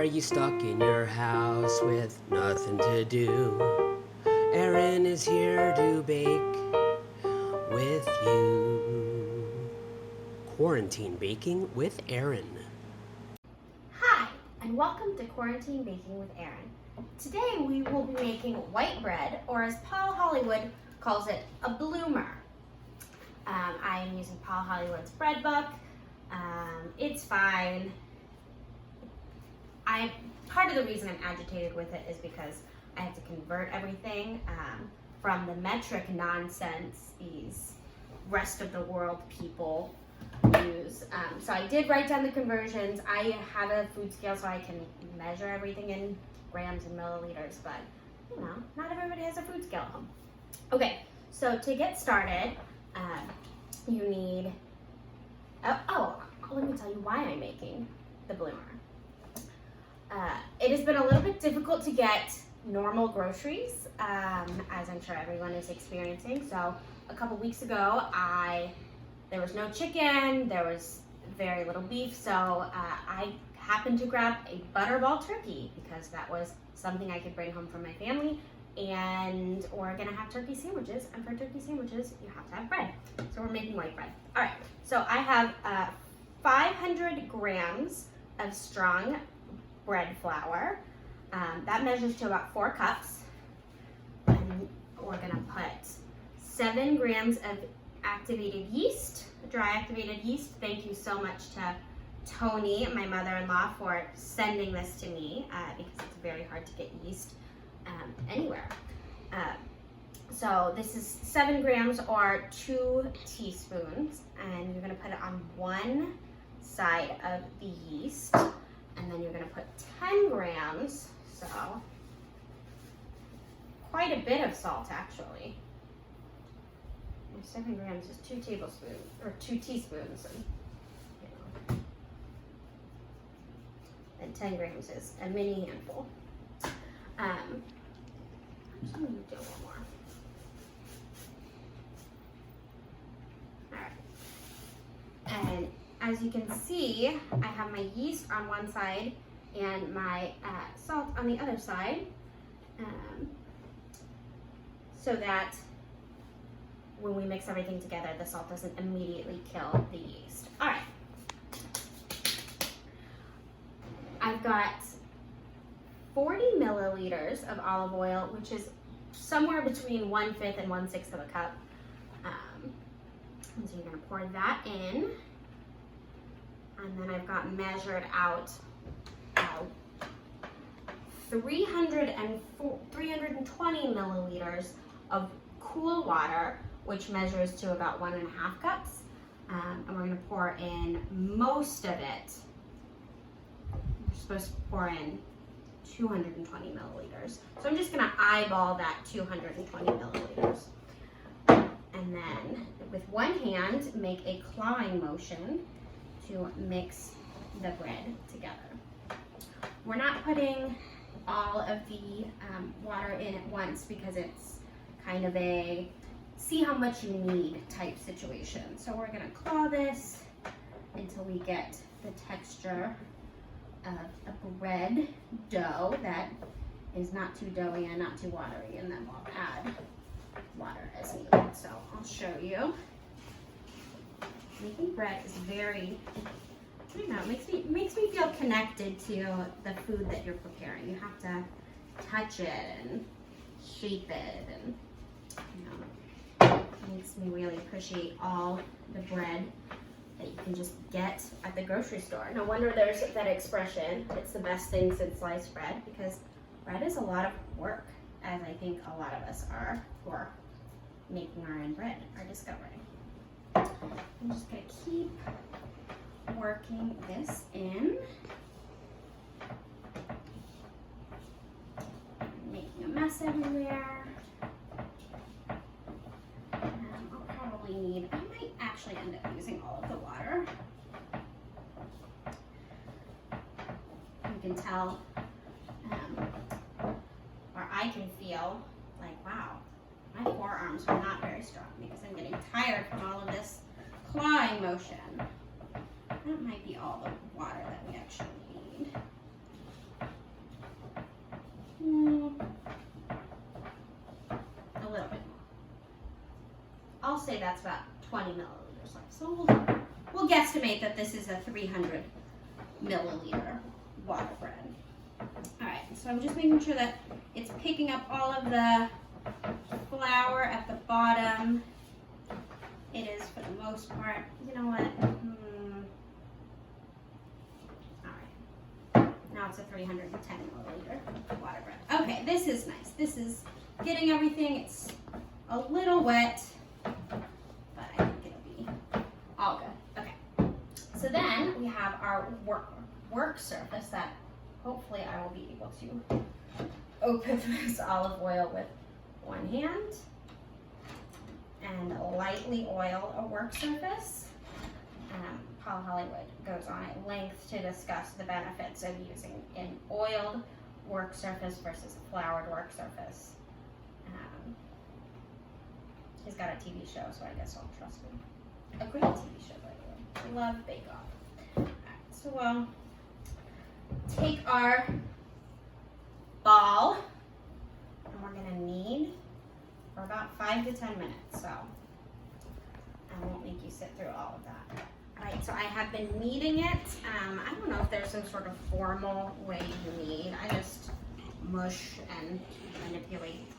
Are you stuck in your house with nothing to do? Erin is here to bake with you. Quarantine Baking with Erin. Hi, and welcome to Quarantine Baking with Erin. Today we will be making white bread, or as Paul Hollywood calls it, a bloomer. I am using Paul Hollywood's bread book. It's fine. Part of the reason I'm agitated with it is because I have to convert everything from the metric nonsense these rest of the world people use. So I did write down the conversions. I have a food scale so I can measure everything in grams and milliliters, but you know, not everybody has a food scale at home. Okay, so to get started, you need, let me tell you why I'm making the bloomer. It has been a little bit difficult to get normal groceries, as I'm sure everyone is experiencing. So a couple weeks ago, there was no chicken, there was very little beef, so I happened to grab a butterball turkey because that was something I could bring home from my family, and we're gonna have turkey sandwiches, and for turkey sandwiches, you have to have bread. So we're making white bread. All right, so I have 500 grams of strong bread flour. That measures to about 4 cups. And we're gonna put 7 grams of activated yeast, dry activated yeast. Thank you so much to Tony, my mother-in-law, for sending this to me because it's very hard to get yeast anywhere. So this is 7 grams or 2 teaspoons, and you're gonna put it on one side of the yeast, and then you're gonna put 10 grams, so quite a bit of salt actually. 7 grams is 2 tablespoons, or 2 teaspoons, and 10 grams is a mini handful. I'm just gonna do one more. All right, and as you can see, I have my yeast on one side and my salt on the other side, so that when we mix everything together, the salt doesn't immediately kill the yeast. All right. I've got 40 milliliters of olive oil, which is somewhere between 1/5 and 1/6 of a cup. And so you're gonna pour that in. And then I've got measured out 320 milliliters of cool water, which measures to about 1.5 cups. And we're gonna pour in most of it. We're supposed to pour in 220 milliliters. So I'm just gonna eyeball that 220 milliliters. And then with one hand, make a clawing motion to mix the bread together. We're not putting all of the water in at once because it's kind of a see how much you need type situation. So we're gonna claw this until we get the texture of a bread dough that is not too doughy and not too watery, and then we'll add water as needed. So I'll show you. Making bread is very, I don't know, it makes me feel connected to the food that you're preparing. You have to touch it and shape it, and you know, it makes me really appreciate all the bread that you can just get at the grocery store. No wonder there's that expression, it's the best thing since sliced bread, because bread is a lot of work, as I think a lot of us are who are making our own bread are discovering. I'm just gonna keep working this in, making a mess everywhere. I'll probably need, I might actually end up using all of the water. You can tell, or I can feel like, wow, my forearms are not very strong because I'm getting tired from all of this clawing motion. That might be all the water that we actually need. A little bit more. I'll say that's about 20 milliliters left. So we'll guesstimate that this is a 300 milliliter water bread. All right, so I'm just making sure that it's picking up all of the flour at the bottom. It is for the most part. You know what? All right. Now it's a 310 milliliter water bread. Okay, this is nice. This is getting everything. It's a little wet, but I think it'll be all good. Okay. So then we have our work surface that hopefully I will be able to open this olive oil with one hand and lightly oil a work surface. Paul Hollywood goes on at length to discuss the benefits of using an oiled work surface versus a floured work surface. He's got a TV show, so I guess I'll trust him. A great TV show, by the way. I love Bake Off. All right, so we'll take our ball, and we're gonna knead for about 5 to 10 minutes. So I won't make you sit through all of that. All right, so I have been kneading it. I don't know if there's some sort of formal way you knead. I just mush and manipulate.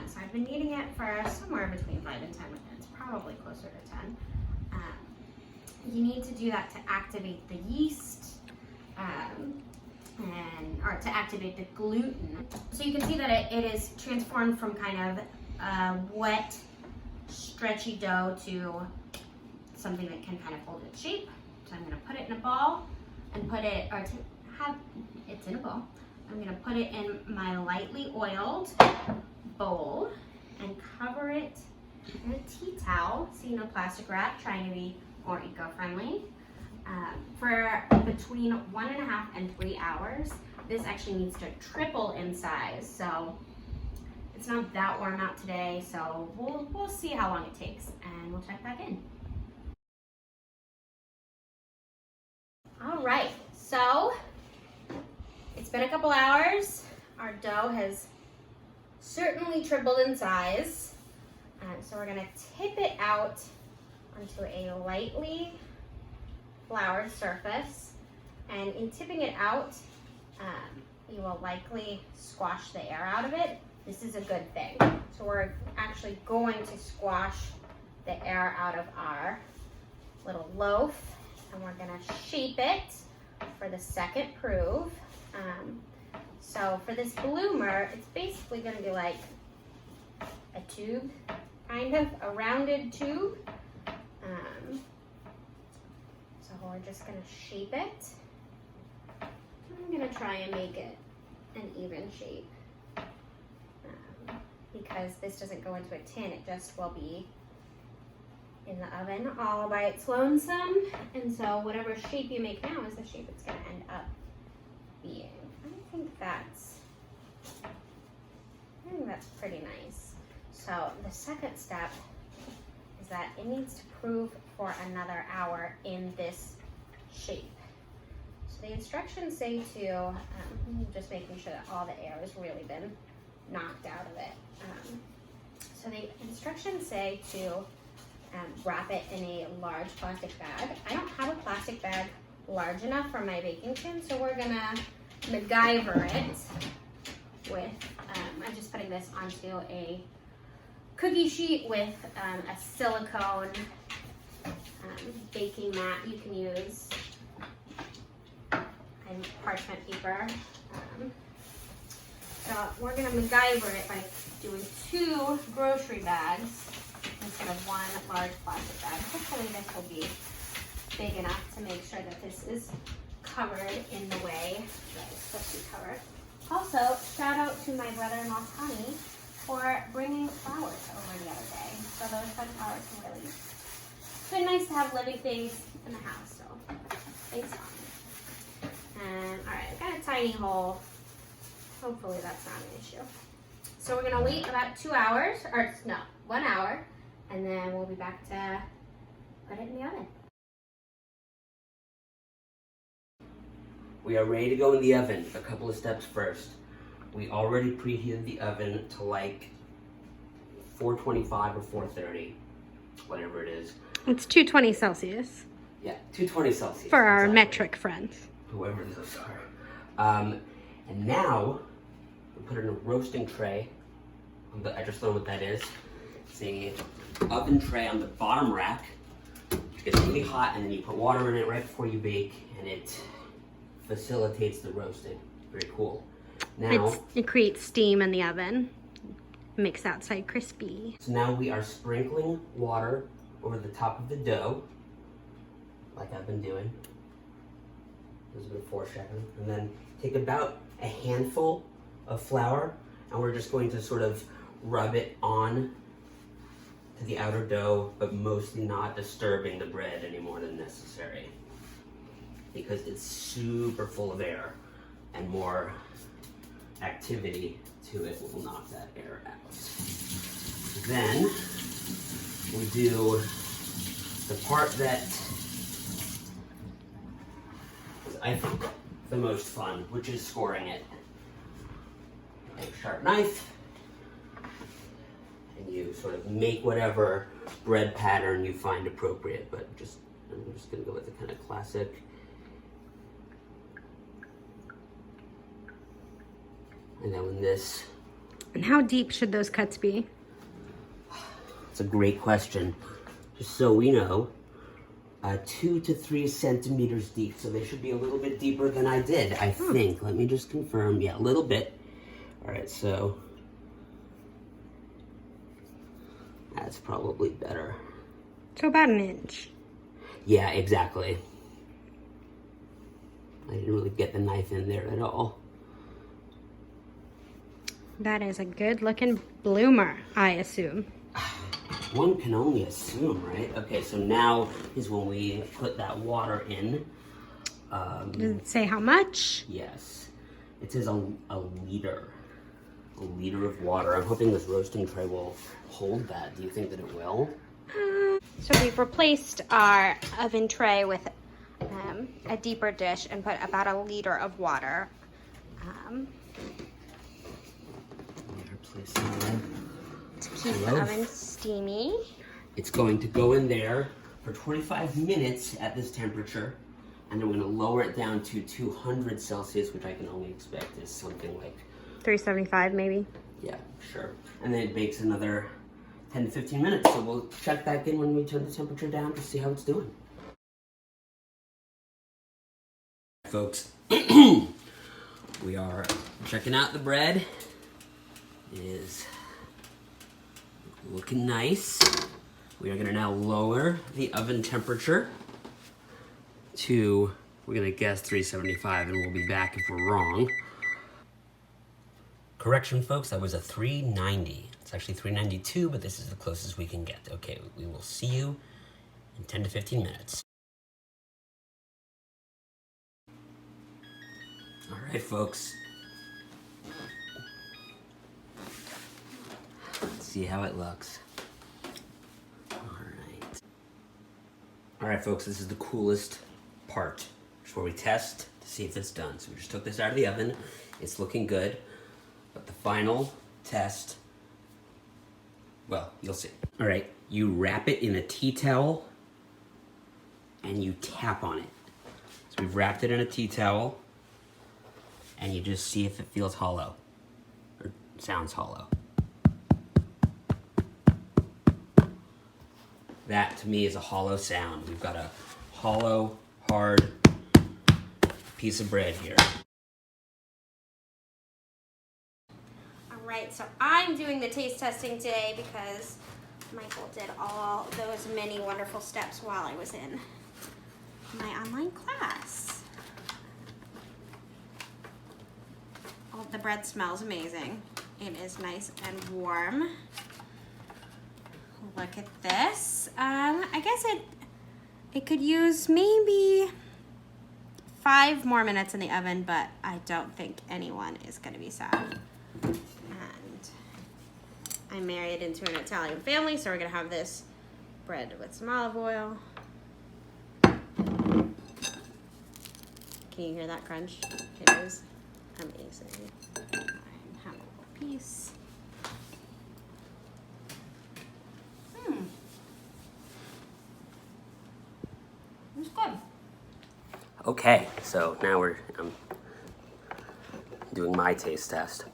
So I've been kneading it for somewhere between 5 and 10 minutes, probably closer to 10. You need to do that to activate the yeast or to activate the gluten. So you can see that it is transformed from kind of wet, stretchy dough to something that can kind of hold its shape. So I'm gonna put it in a ball and put it, or to have, it's in a bowl. I'm gonna put it in my lightly oiled bowl and cover it in a tea towel, so you know, plastic wrap, trying to be more eco-friendly, for between 1.5 and 3 hours. This actually needs to triple in size, so it's not that warm out today, so we'll see how long it takes, and we'll check back in. All right, so it's been a couple hours. Our dough has certainly tripled in size. So we're gonna tip it out onto a lightly floured surface. And in tipping it out, you will likely squash the air out of it. This is a good thing. So we're actually going to squash the air out of our little loaf, and we're gonna shape it for the second proof. So for this bloomer, it's basically gonna be like a tube, kind of, a rounded tube. So we're just gonna shape it. I'm gonna try and make it an even shape. Because this doesn't go into a tin, it just will be in the oven all by its lonesome. And so whatever shape you make now is the shape it's gonna end up being. I think that's pretty nice. So the second step is that it needs to prove for another hour in this shape. So the instructions say to, just making sure that all the air has really been knocked out of it. So the instructions say to wrap it in a large plastic bag. I don't have a plastic bag large enough for my baking tin, so we're gonna MacGyver it with, I'm just putting this onto a cookie sheet with a silicone baking mat. You can use and parchment paper. So we're gonna MacGyver it by doing 2 grocery bags instead of 1 large plastic bag. Hopefully this will be big enough to make sure that this is covered in the way that it's supposed to be covered. Also, shout out to my brother-in-law Tommy for bringing flowers over the other day. So those sunflowers are really, it's been nice to have living things in the house. So thanks, Tommy. And all right, I've got a tiny hole. Hopefully that's not an issue. So we're gonna wait about 2 hours, or no, 1 hour, and then we'll be back to put it in the oven. We are ready to go in the oven. A couple of steps first. we already preheated the oven to like 425 or 430, whatever it is. It's 220 Celsius. Yeah, 220 Celsius. For our exactly. metric friends. Whoever those are. And now, we put it in a roasting tray. I just learned what that is. It's a oven tray on the bottom rack. It gets really hot, and then you put water in it right before you bake, and it facilitates the roasting. Very cool. Now, It creates steam in the oven. Makes the outside crispy. so now we are sprinkling water over the top of the dough, like I've been doing. There's a bit of foreshadowing. And then take about a handful of flour, and we're just going to sort of rub it on to the outer dough, but mostly not disturbing the bread any more than necessary, because it's super full of air, and more activity to it will knock that air out. Then we do the part that is, I think, the most fun, which is scoring it. Take a sharp knife, and you sort of make whatever bread pattern you find appropriate, but I'm just gonna go with the kind of classic. And then when this... And how deep should those cuts be? It's a great question. Just so we know, 2 to 3 centimeters deep. So they should be a little bit deeper than I did, I think. Let me just confirm. Yeah, a little bit. All right, so that's probably better. So about an inch. Yeah, exactly. I didn't really get the knife in there at all. That is a good looking bloomer, I assume. One can only assume, right? Okay, so now is when we put that water in. Does it say how much? Yes. It says a liter. A liter of water. I'm hoping this roasting tray will hold that. Do you think that it will? So we've replaced our oven tray with a deeper dish and put about a liter of water. Let me replace that. To keep the oven steamy. It's going to go in there for 25 minutes at this temperature, and then we're going to lower it down to 200 Celsius, which I can only expect is something like 375 maybe. Yeah, sure. And then it bakes another 10 to 15 minutes. So we'll check back in when we turn the temperature down to see how it's doing. Folks, we are checking out the bread. It is looking nice. We are going to now lower the oven temperature to, we're going to guess 375, and we'll be back if we're wrong. Correction, folks, that was a 390. It's actually 392, but this is the closest we can get. Okay, we will see you in 10 to 15 minutes. All right, folks. Let's see how it looks. All right, folks, this is the coolest part. It's where we test to see if it's done. So we just took this out of the oven. It's looking good. But the final test, well, you'll see. All right, you wrap it in a tea towel and you tap on it. So we've wrapped it in a tea towel and you just see if it feels hollow or sounds hollow. That to me is a hollow sound. We've got a hollow, hard piece of bread here. Alright, so I'm doing the taste testing today because Michael did all those many wonderful steps while I was in my online class. Oh, the bread smells amazing. It is nice and warm. Look at this. I guess it could use maybe 5 more minutes in the oven, but I don't think anyone is going to be sad. And I'm married into an Italian family, so we're going to have this bread with some olive oil. Can you hear that crunch? It is amazing. have a little piece. It's good. Okay, so now I'm doing my taste test.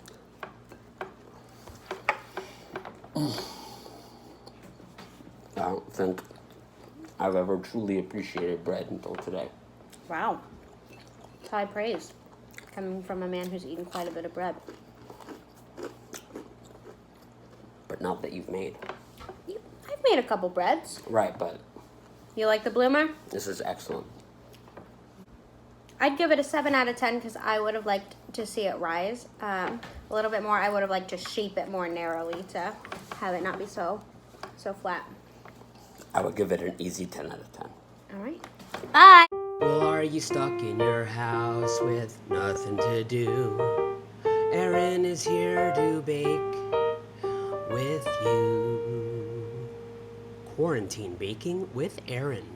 I don't think I've ever truly appreciated bread until today. Wow. It's high praise coming from a man who's eaten quite a bit of bread. But not that you've made. I've made a couple breads. Right, but You like the bloomer? this is excellent. I'd give it a 7 out of 10 because I would have liked to see it rise a little bit more. I would have liked to shape it more narrowly to have it not be so flat. I would give it an easy 10 out of 10. All right. Bye. Well, are you stuck in your house with nothing to do? Erin is here to bake with you. Quarantine Baking with Erin.